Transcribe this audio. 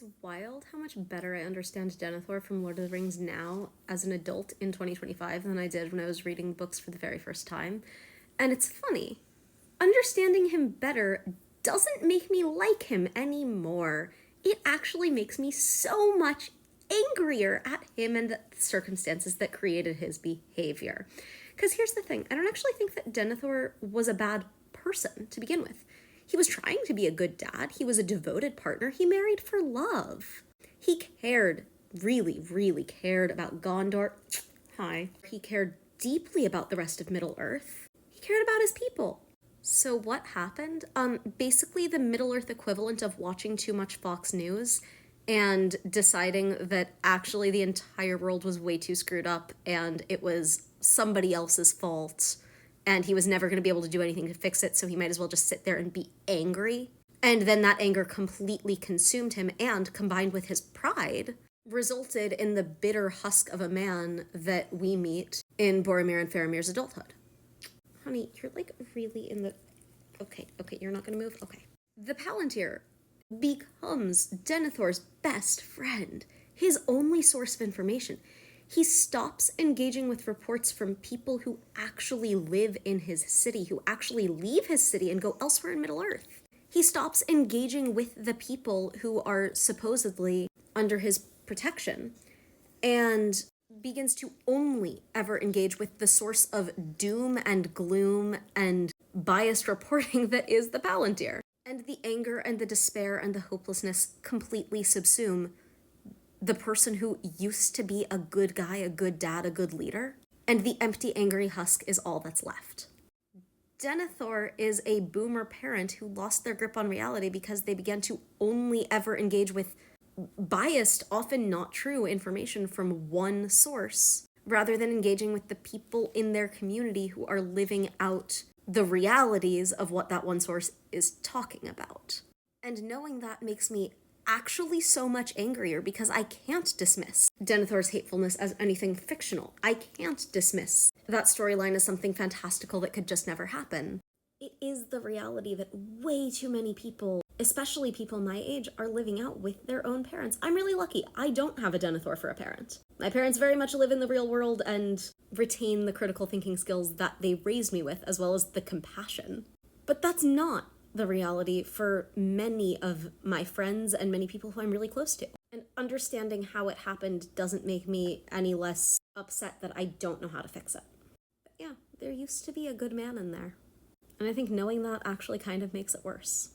It's wild how much better I understand Denethor from Lord of the Rings now as an adult in 2025 than I did when I was reading the books for the very first time. And it's funny. Understanding him better doesn't make me like him anymore. It actually makes me so much angrier at him and the circumstances that created his behavior. Because here's the thing, I don't actually think that Denethor was a bad person to begin with. He was trying to be a good dad. He was a devoted partner. He married for love. He cared, really, really cared about Gondor. Hi. He cared deeply about the rest of Middle-earth. He cared about his people. So what happened? Basically the Middle-earth equivalent of watching too much Fox News and deciding that actually the entire world was way too screwed up and it was somebody else's fault and he was never going to be able to do anything to fix it, so he might as well just sit there and be angry. And then that anger completely consumed him and, combined with his pride, resulted in the bitter husk of a man that we meet in Boromir and Faramir's adulthood. Honey, you're like really in the... Okay, you're not going to move? Okay. The Palantir becomes Denethor's best friend, his only source of information. He stops engaging with reports from people who actually live in his city, who actually leave his city and go elsewhere in Middle-earth. He stops engaging with the people who are supposedly under his protection and begins to only ever engage with the source of doom and gloom and biased reporting that is the Palantir. And the anger and the despair and the hopelessness completely subsume the person who used to be a good guy, a good dad, a good leader, and the empty, angry husk is all that's left. Denethor is a boomer parent who lost their grip on reality because they began to only ever engage with biased, often not true information from one source, rather than engaging with the people in their community who are living out the realities of what that one source is talking about. And knowing that makes me actually so much angrier because I can't dismiss Denethor's hatefulness as anything fictional. I can't dismiss that storyline as something fantastical that could just never happen. It is the reality that way too many people, especially people my age, are living out with their own parents. I'm really lucky. I don't have a Denethor for a parent. My parents very much live in the real world and retain the critical thinking skills that they raised me with, as well as the compassion. But that's not the reality for many of my friends and many people who I'm really close to. And understanding how it happened doesn't make me any less upset that I don't know how to fix it. But yeah, there used to be a good man in there. And I think knowing that actually kind of makes it worse.